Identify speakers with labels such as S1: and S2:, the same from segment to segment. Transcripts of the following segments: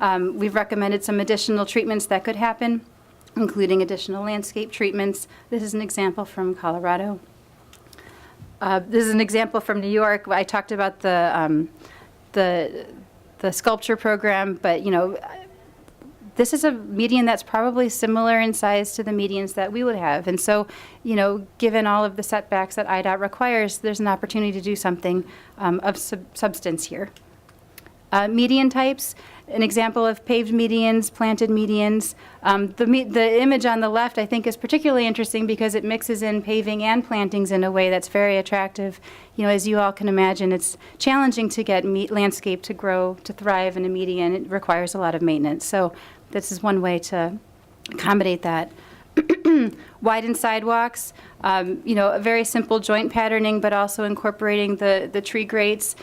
S1: We've recommended some additional treatments that could happen, including additional landscape treatments. This is an example from Colorado. This is an example from New York. I talked about the sculpture program, but this is a median that's probably similar in size to the medians that we would have. And so, given all of the setbacks that IDOT requires, there's an opportunity to do something of substance here. Median types, an example of paved medians, planted medians. The image on the left, I think, is particularly interesting because it mixes in paving and plantings in a way that's very attractive. As you all can imagine, it's challenging to get landscape to grow, to thrive in a median. It requires a lot of maintenance. So this is one way to accommodate that. Widened sidewalks, a very simple joint patterning, but also incorporating the tree grates.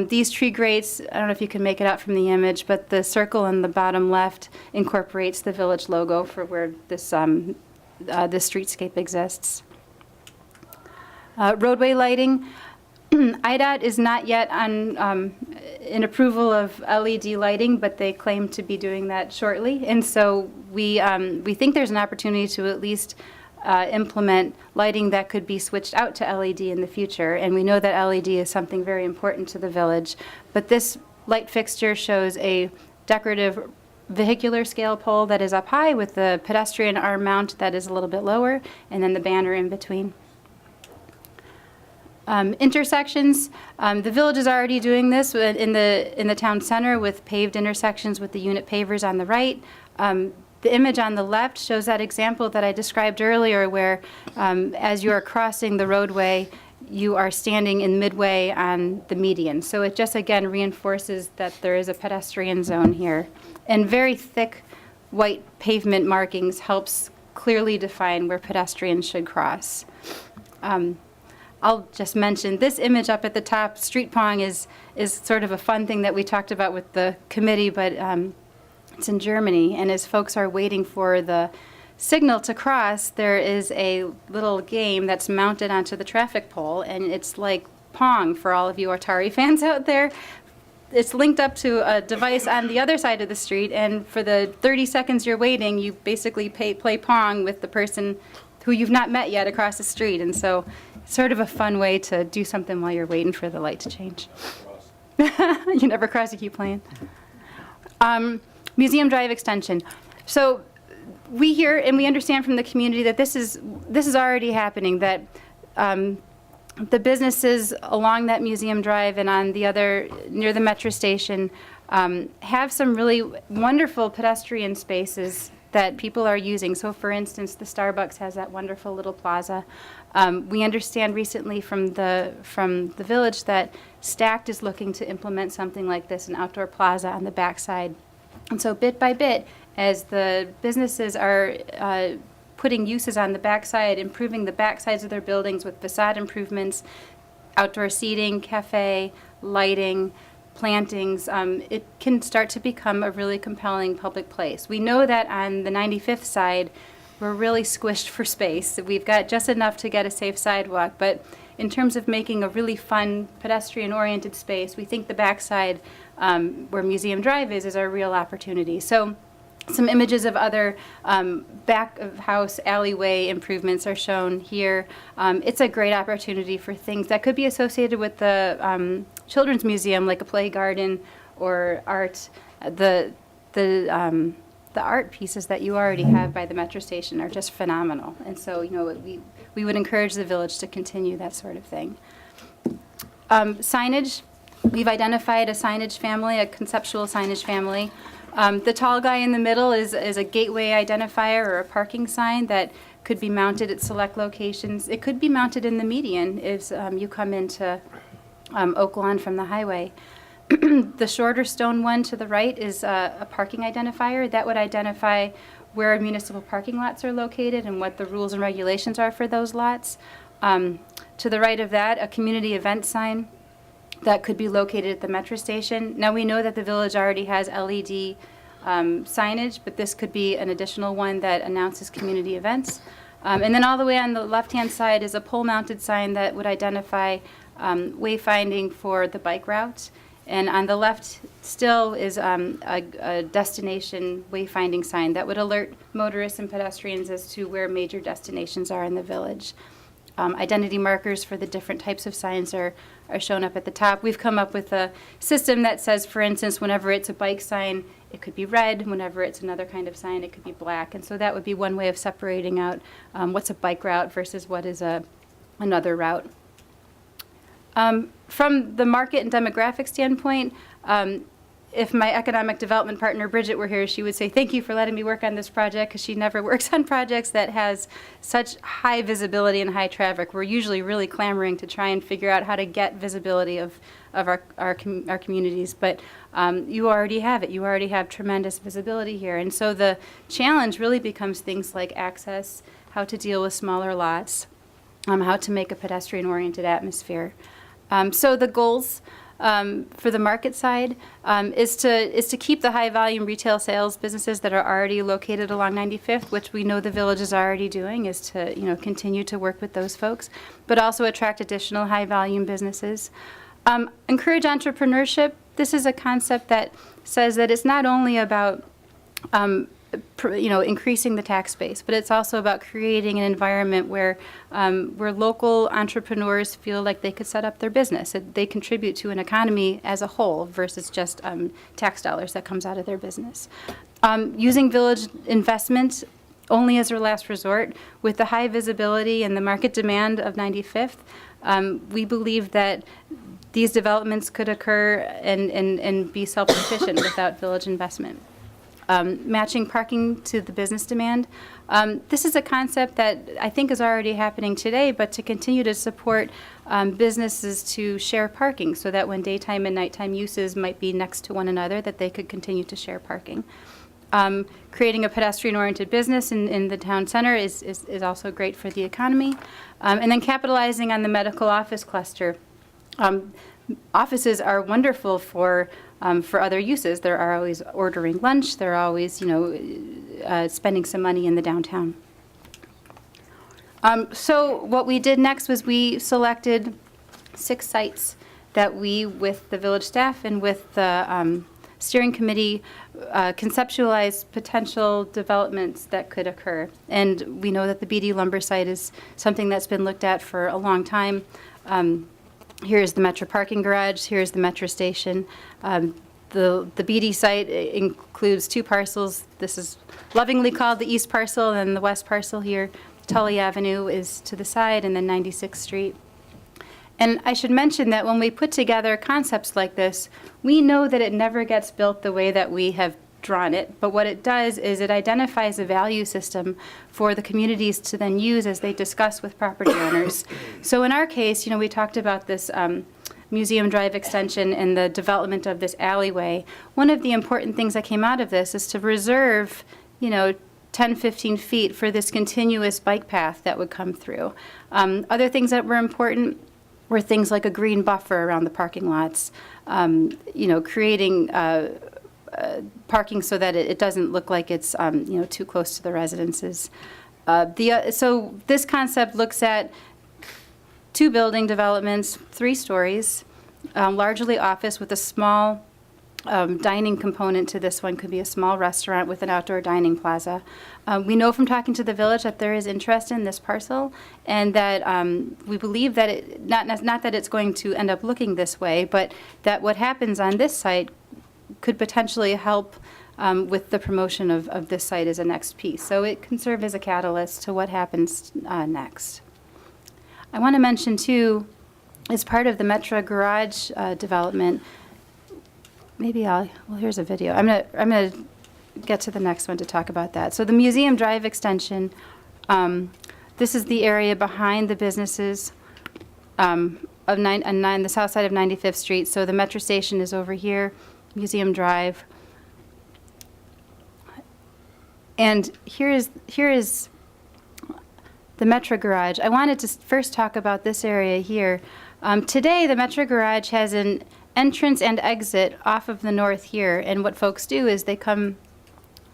S1: These tree grates, I don't know if you can make it out from the image, but the circle on the bottom left incorporates the village logo for where this streetscape exists. Roadway lighting. IDOT is not yet in approval of LED lighting, but they claim to be doing that shortly. And so we think there's an opportunity to at least implement lighting that could be switched out to LED in the future. And we know that LED is something very important to the village. But this light fixture shows a decorative vehicular scale pole that is up high with the pedestrian arm mount that is a little bit lower, and then the banner in between. Intersections, the village is already doing this in the town center with paved intersections with the unit pavers on the right. The image on the left shows that example that I described earlier where as you are crossing the roadway, you are standing in midway on the median. So it just again reinforces that there is a pedestrian zone here. And very thick white pavement markings helps clearly define where pedestrians should cross. I'll just mention this image up at the top. Street Pong is sort of a fun thing that we talked about with the committee, but it's in Germany. And as folks are waiting for the signal to cross, there is a little game that's mounted onto the traffic pole, and it's like Pong for all of you Atari fans out there. It's linked up to a device on the other side of the street, and for the 30 seconds you're waiting, you basically play Pong with the person who you've not met yet across the street. And so sort of a fun way to do something while you're waiting for the light to change. You never cross, you keep playing. Museum Drive extension. So we hear and we understand from the community that this is already happening, that the businesses along that Museum Drive and on the other, near the metro station, have some really wonderful pedestrian spaces that people are using. So for instance, the Starbucks has that wonderful little plaza. We understand recently from the village that Stacked is looking to implement something like this, an outdoor plaza on the backside. And so bit by bit, as the businesses are putting uses on the backside, improving the backsides of their buildings with facade improvements, outdoor seating, cafe, lighting, plantings, it can start to become a really compelling public place. We know that on the 95th side, we're really squished for space. We've got just enough to get a safe sidewalk, but in terms of making a really fun pedestrian-oriented space, we think the backside where Museum Drive is our real opportunity. So some images of other back of house alleyway improvements are shown here. It's a great opportunity for things that could be associated with the Children's Museum, like a play garden or art. The art pieces that you already have by the metro station are just phenomenal. And so, we would encourage the village to continue that sort of thing. Signage, we've identified a signage family, a conceptual signage family. The tall guy in the middle is a gateway identifier or a parking sign that could be mounted at select locations. It could be mounted in the median if you come into Oak Lawn from the highway. The shorter stone one to the right is a parking identifier that would identify where municipal parking lots are located and what the rules and regulations are for those lots. To the right of that, a community event sign that could be located at the metro station. Now we know that the village already has LED signage, but this could be an additional one that announces community events. And then all the way on the left-hand side is a pole-mounted sign that would identify wayfinding for the bike routes. And on the left still is a destination wayfinding sign that would alert motorists and pedestrians as to where major destinations are in the village. Identity markers for the different types of signs are shown up at the top. We've come up with a system that says, for instance, whenever it's a bike sign, it could be red. Whenever it's another kind of sign, it could be black. And so that would be one way of separating out what's a bike route versus what is another route. From the market and demographic standpoint, if my economic development partner, Bridget, were here, she would say, thank you for letting me work on this project, because she never works on projects that has such high visibility and high traffic. We're usually really clamoring to try and figure out how to get visibility of our communities, but you already have it. You already have tremendous visibility here. And so the challenge really becomes things like access, how to deal with smaller lots, how to make a pedestrian-oriented atmosphere. So the goals for the market side is to keep the high volume retail sales businesses that are already located along 95th, which we know the village is already doing, is to continue to work with those folks, but also attract additional high volume businesses. Encourage entrepreneurship. This is a concept that says that it's not only about increasing the tax base, but it's also about creating an environment where local entrepreneurs feel like they could set up their business. They contribute to an economy as a whole versus just tax dollars that comes out of their business. Using village investment only as a last resort. With the high visibility and the market demand of 95th, we believe that these developments could occur and be self-sufficient without village investment. Matching parking to the business demand. This is a concept that I think is already happening today, but to continue to support businesses to share parking so that when daytime and nighttime uses might be next to one another, that they could continue to share parking. Creating a pedestrian-oriented business in the town center is also great for the economy. And then capitalizing on the medical office cluster. Offices are wonderful for other uses. They're always ordering lunch. They're always, spending some money in the downtown. So what we did next was we selected 6 sites that we, with the village staff and with the steering committee, conceptualized potential developments that could occur. And we know that the BD lumber site is something that's been looked at for a long time. Here's the Metro parking garage. Here's the Metro station. The BD site includes 2 parcels. This is lovingly called the east parcel, and the west parcel here. Tully Avenue is to the side, and then 96th Street. And I should mention that when we put together concepts like this, we know that it never gets built the way that we have drawn it, but what it does is it identifies a value system for the communities to then use as they discuss with property owners. So in our case, we talked about this Museum Drive extension and the development of this alleyway. One of the important things that came out of this is to reserve, 10, 15 feet for this continuous bike path that would come through. Other things that were important were things like a green buffer around the parking lots, creating parking so that it doesn't look like it's too close to the residences. So this concept looks at 2 building developments, 3 stories, largely office with a small dining component to this one. Could be a small restaurant with an outdoor dining plaza. We know from talking to the village that there is interest in this parcel, and that we believe that not that it's going to end up looking this way, but that what happens on this site could potentially help with the promotion of this site as a next piece. So it can serve as a catalyst to what happens next. I want to mention, too, as part of the Metro garage development, here's a video. I'm going to get to the next one to talk about that. So the Museum Drive extension, this is the area behind the businesses of the south side of 95th Street. So the Metro station is over here. Museum Drive. And here is the Metro Garage. I wanted to first talk about this area here. Today, the Metro Garage has an entrance and exit off of the north here, and what folks do is they come,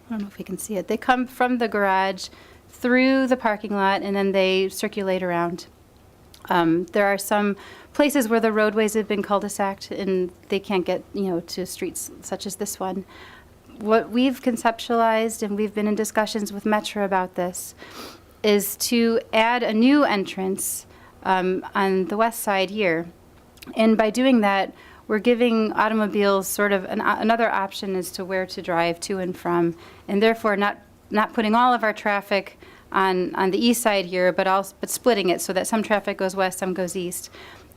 S1: I don't know if we can see it, they come from the garage through the parking lot, and then they circulate around. There are some places where the roadways have been cul-de-saced and they can't get, to streets such as this one. What we've conceptualized, and we've been in discussions with Metro about this, is to add a new entrance on the west side here. And by doing that, we're giving automobiles sort of another option as to where to drive to and from, and therefore not putting all of our traffic on the east side here, but splitting it so that some traffic goes west, some goes east.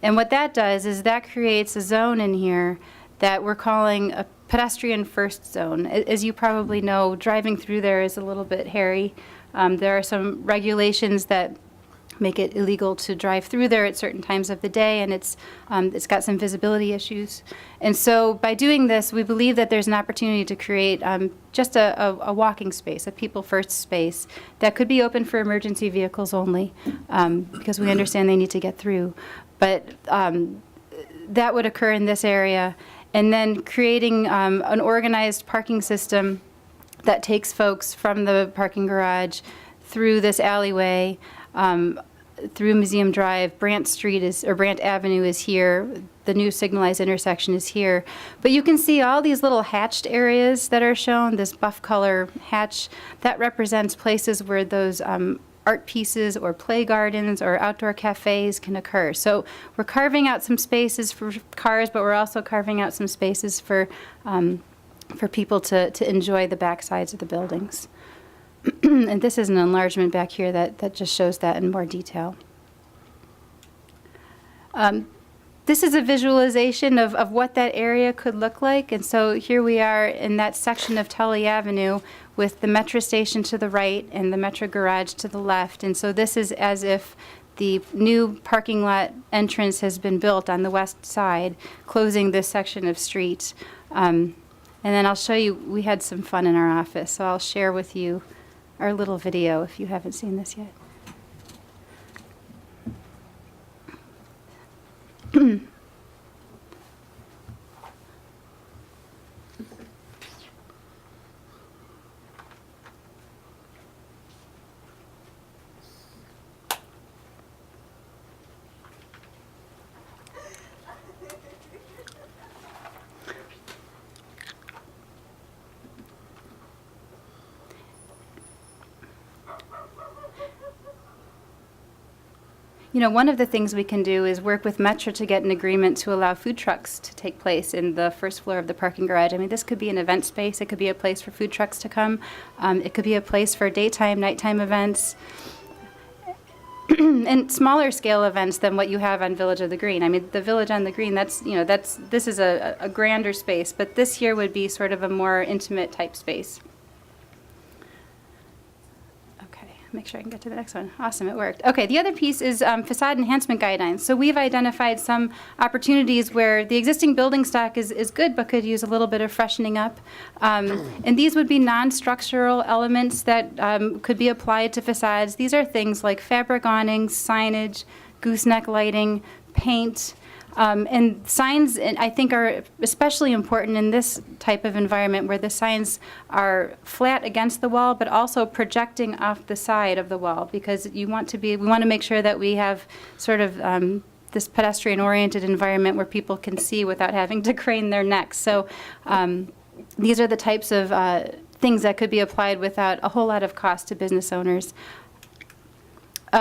S1: And what that does is that creates a zone in here that we're calling a pedestrian first zone. As you probably know, driving through there is a little bit hairy. There are some regulations that make it illegal to drive through there at certain times of the day, and it's got some visibility issues. And so by doing this, we believe that there's an opportunity to create just a walking space, a people-first space that could be open for emergency vehicles only, because we understand they need to get through. But that would occur in this area, and then creating an organized parking system that takes folks from the parking garage through this alleyway, through Museum Drive. Brant Avenue is here. The new signalized intersection is here. But you can see all these little hatched areas that are shown, this buff color hatch, that represents places where those art pieces or play gardens or outdoor cafes can occur. So we're carving out some spaces for cars, but we're also carving out some spaces for people to enjoy the back sides of the buildings. And this is an enlargement back here that just shows that in more detail. This is a visualization of what that area could look like. And so here we are in that section of Tully Avenue with the Metro station to the right and the Metro garage to the left. And so this is as if the new parking lot entrance has been built on the west side, closing this section of street. And then I'll show you, we had some fun in our office, so I'll share with you our little video if you haven't seen this yet. One of the things we can do is work with Metro to get an agreement to allow food trucks to take place in the first floor of the parking garage. I mean, this could be an event space. It could be a place for food trucks to come. It could be a place for daytime, nighttime events, and smaller scale events than what you have on Village of the Green. I mean, the Village on the Green, this is a grander space, but this here would be sort of a more intimate type space. Make sure I can get to the next one. Awesome, it worked. Okay, the other piece is facade enhancement guidelines. So we've identified some opportunities where the existing building stock is good but could use a little bit of freshening up. And these would be non-structural elements that could be applied to facades. These are things like fabric awnings, signage, gooseneck lighting, paint. And signs, I think, are especially important in this type of environment where the signs are flat against the wall, but also projecting off the side of the wall, because we want to make sure that we have sort of this pedestrian-oriented environment where people can see without having to crane their necks. So these are the types of things that could be applied without a whole lot of cost to business owners.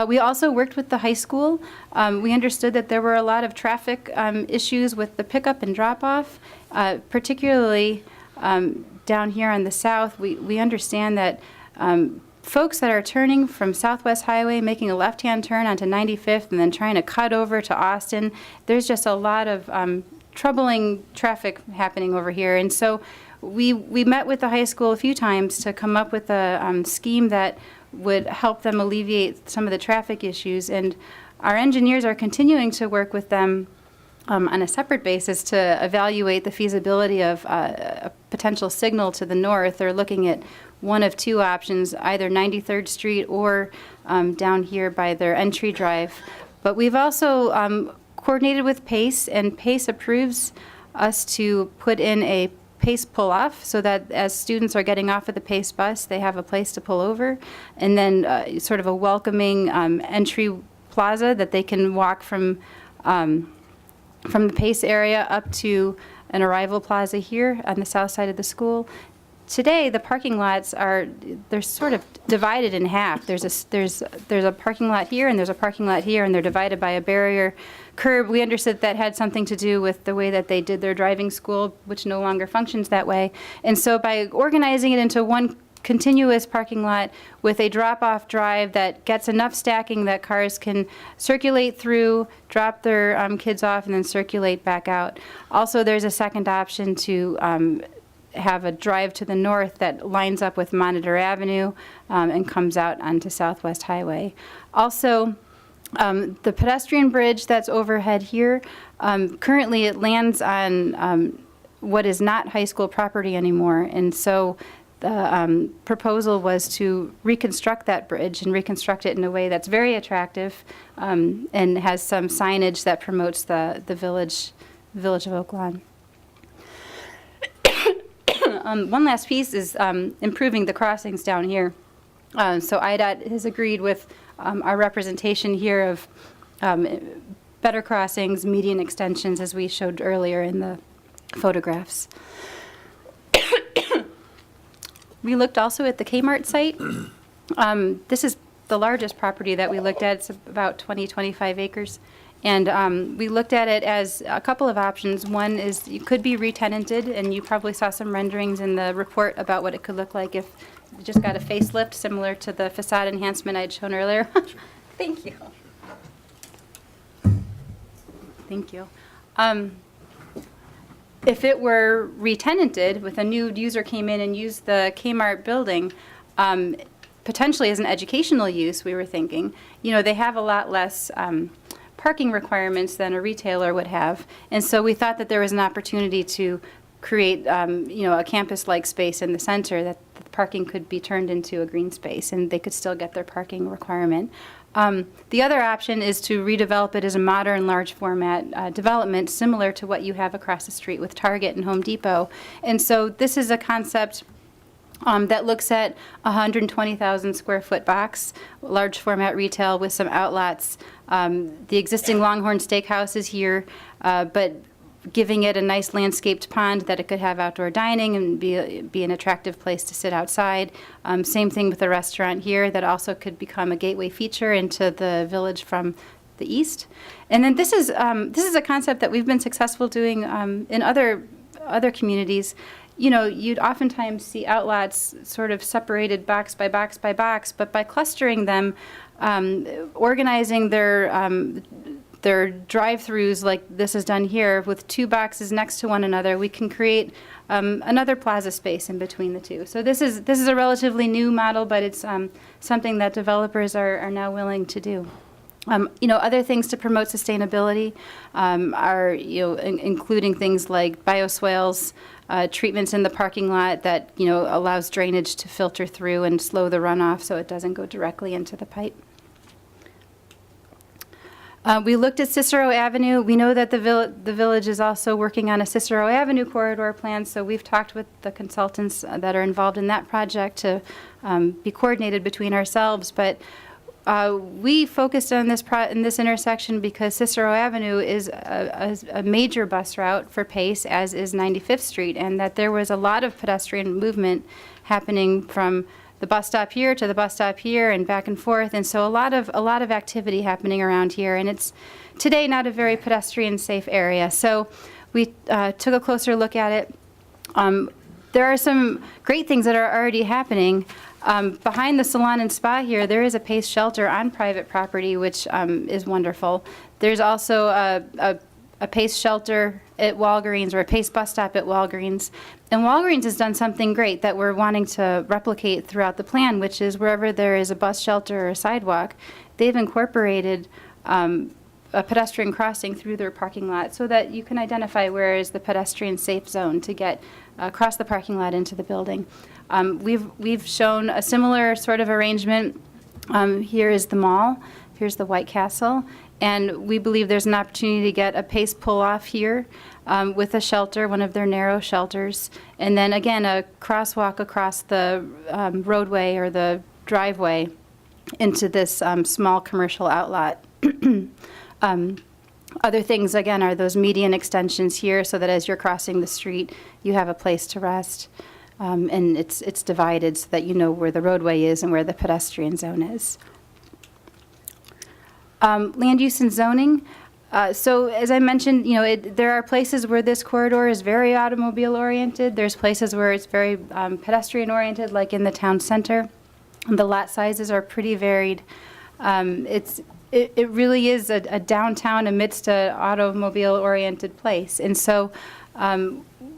S1: We also worked with the high school. We understood that there were a lot of traffic issues with the pickup and drop-off, particularly down here on the south. We understand that folks that are turning from Southwest Highway, making a left-hand turn onto 95th and then trying to cut over to Austin, there's just a lot of troubling traffic happening over here. And so we met with the high school a few times to come up with a scheme that would help them alleviate some of the traffic issues. And our engineers are continuing to work with them on a separate basis to evaluate the feasibility of a potential signal to the north. They're looking at one of two options, either 93rd Street or down here by their entry drive. But we've also coordinated with PACE, and PACE approves us to put in a PACE pull-off so that as students are getting off of the PACE bus, they have a place to pull over, and then sort of a welcoming entry plaza that they can walk from the Pace area up to an arrival plaza here on the south side of the school. Today, the parking lots they're sort of divided in half. There's a parking lot here, and there's a parking lot here, and they're divided by a barrier curb. We understood that had something to do with the way that they did their driving school, which no longer functions that way. And so by organizing it into one continuous parking lot with a drop-off drive that gets enough stacking that cars can circulate through, drop their kids off, and then circulate back out. Also, there's a second option to have a drive to the north that lines up with Monitor Avenue and comes out onto Southwest Highway. Also, the pedestrian bridge that's overhead here, currently it lands on what is not high school property anymore, and so the proposal was to reconstruct that bridge and reconstruct it in a way that's very attractive and has some signage that promotes the village of Oak Lawn. One last piece is improving the crossings down here. So IDOT has agreed with our representation here of better crossings, median extensions, as we showed earlier in the photographs. We looked also at the Kmart site. This is the largest property that we looked at. It's about 25 acres. And we looked at it as a couple of options. One is you could be re-tenanted, and you probably saw some renderings in the report about what it could look like if it just got a facelift, similar to the facade enhancement I'd shown earlier. Thank you. Thank you. If it were re-tenanted, with a new user came in and used the Kmart building, potentially as an educational use, we were thinking, they have a lot less parking requirements than a retailer would have. And so we thought that there was an opportunity to create, a campus-like space in the center that the parking could be turned into a green space and they could still get their parking requirement. The other option is to redevelop it as a modern large format development similar to what you have across the street with Target and Home Depot. And so this is a concept that looks at a 120,000 square foot box, large format retail with some outlots. The existing Longhorn Steakhouse is here, but giving it a nice landscaped pond that it could have outdoor dining and be an attractive place to sit outside. Same thing with the restaurant here that also could become a gateway feature into the village from the east. And then this is a concept that we've been successful doing in other communities. You'd oftentimes see outlots sort of separated box by box by box, but by clustering them, organizing their drive-throughs like this is done here with two boxes next to one another, we can create another plaza space in between the two. So this is a relatively new model, but it's something that developers are now willing to do. Other things to promote sustainability are, including things like bioswales, treatments in the parking lot that, allows drainage to filter through and slow the runoff so it doesn't go directly into the pipe. We looked at Cicero Avenue. We know that the village is also working on a Cicero Avenue corridor plan, so we've talked with the consultants that are involved in that project to be coordinated between ourselves. But we focused on in this intersection because Cicero Avenue is a major bus route for Pace, as is 95th Street, and that there was a lot of pedestrian movement happening from the bus stop here to the bus stop here and back and forth, and so a lot of activity happening around here, and it's today not a very pedestrian safe area. So we took a closer look at it. There are some great things that are already happening. Behind the salon and spa here, there is a Pace shelter on private property, which is wonderful. There's also a Pace shelter at Walgreens, or a Pace bus stop at Walgreens. And Walgreens has done something great that we're wanting to replicate throughout the plan, which is wherever there is a bus shelter or a sidewalk, they've incorporated a pedestrian crossing through their parking lot so that you can identify where is the pedestrian safe zone to get across the parking lot into the building. We've shown a similar sort of arrangement. Here is the mall. Here's the White Castle. And we believe there's an opportunity to get a Pace pull-off here with a shelter, one of their narrow shelters. And then, again, a crosswalk across the roadway or the driveway into this small commercial outlot. Other things, again, are those median extensions here, so that as you're crossing the street, you have a place to rest. And it's divided so that you know where the roadway is and where the pedestrian zone is. Land use and zoning. So as I mentioned, there are places where this corridor is very automobile-oriented. There's places where it's very pedestrian-oriented, like in the town center. And the lot sizes are pretty varied. It really is a downtown amidst an automobile-oriented place. And so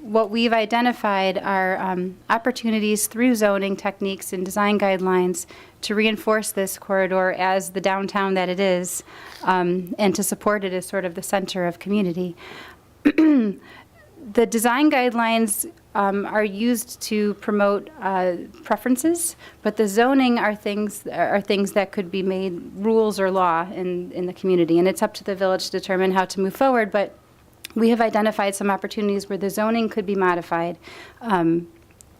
S1: what we've identified are opportunities through zoning techniques and design guidelines to reinforce this corridor as the downtown that it is, and to support it as sort of the center of community. The design guidelines are used to promote preferences, but the zoning are things that could be made rules or law in the community, and it's up to the village to determine how to move forward. But we have identified some opportunities where the zoning could be modified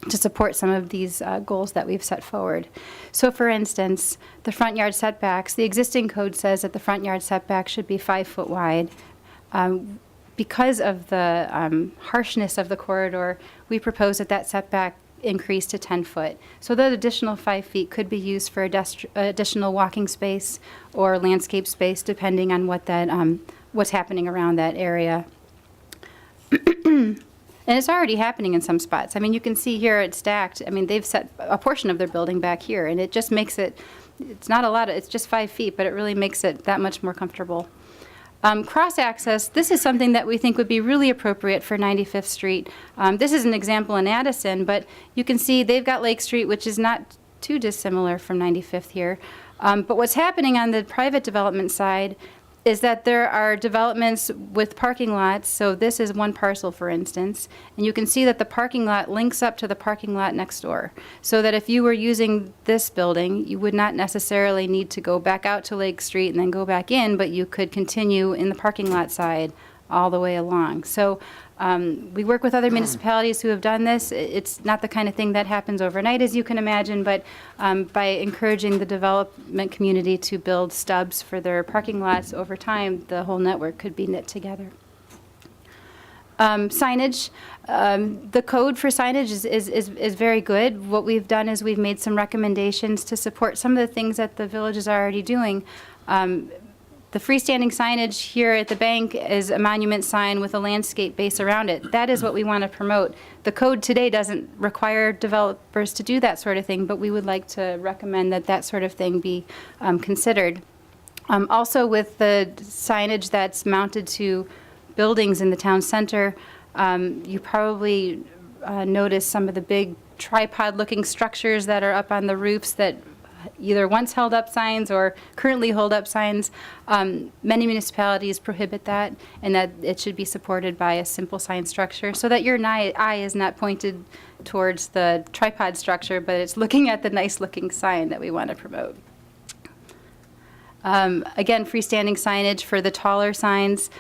S1: to support some of these goals that we've set forward. So for instance, the front yard setbacks, the existing code says that the front yard setback should be 5 foot wide. Because of the harshness of the corridor, we propose that setback increase to 10 foot. So that additional 5 feet could be used for additional walking space or landscape space, depending on what's happening around that area. And it's already happening in some spots. I mean, you can see here it's stacked. I mean, they've set a portion of their building back here, and it just makes it's not a lot, it's just 5 feet, but it really makes it that much more comfortable. Cross-access, this is something that we think would be really appropriate for 95th Street. This is an example in Addison, but you can see they've got Lake Street, which is not too dissimilar from 95th here. But what's happening on the private development side is that there are developments with parking lots. So this is one parcel, for instance, and you can see that the parking lot links up to the parking lot next door. So that if you were using this building, you would not necessarily need to go back out to Lake Street and then go back in, but you could continue in the parking lot side all the way along. So we work with other municipalities who have done this. It's not the kind of thing that happens overnight, as you can imagine, but by encouraging the development community to build stubs for their parking lots over time, the whole network could be knit together. Signage, the code for signage is very good. What we've done is we've made some recommendations to support some of the things that the village is already doing. The freestanding signage here at the bank is a monument sign with a landscape base around it. That is what we want to promote. The code today doesn't require developers to do that sort of thing, but we would like to recommend that that sort of thing be considered. Also, with the signage that's mounted to buildings in the town center, you probably notice some of the big tripod-looking structures that are up on the roofs that either once held up signs or currently hold up signs. Many municipalities prohibit that, and that it should be supported by a simple sign structure so that your eye is not pointed towards the tripod structure, but it's looking at the nice looking sign that we want to promote. Again, freestanding signage for the taller signs.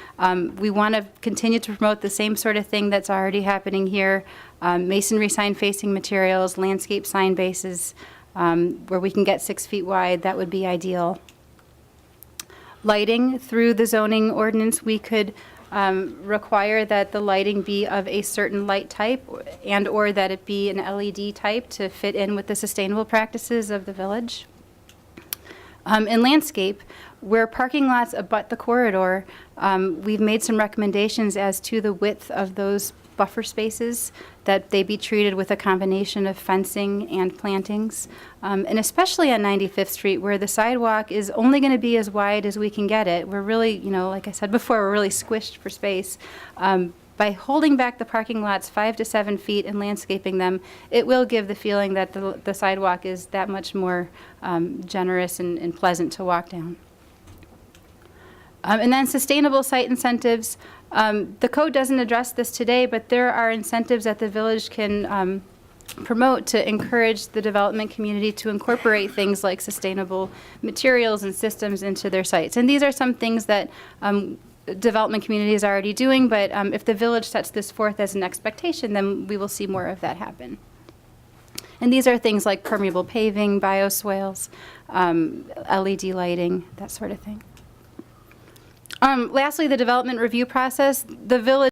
S1: We want to continue to promote the same sort of thing that's already happening here. Masonry sign facing materials, landscape sign bases, where we can get 6 feet wide, that would be ideal. Lighting, through the zoning ordinance, we could require that the lighting be of a certain light type and or that it be an LED type to fit in with the sustainable practices of the village. In landscape, where parking lots abut the corridor, we've made some recommendations as to the width of those buffer spaces, that they be treated with a combination of fencing and plantings. And especially on 95th Street, where the sidewalk is only going to be as wide as we can get it. We're really, like I said before, we're really squished for space. By holding back the parking lots 5 to 7 feet and landscaping them, it will give the feeling that the sidewalk is that much more generous and pleasant to walk down. And then sustainable site incentives. The code doesn't address this today, but there are incentives that the village can promote to encourage the development community to incorporate things like sustainable materials and systems into their sites. And these are some things that development community is already doing, but if the village sets this forth as an expectation, then we will see more of that happen. And these are things like permeable paving, bioswales, LED lighting, that sort of thing. Lastly, the development review process. The village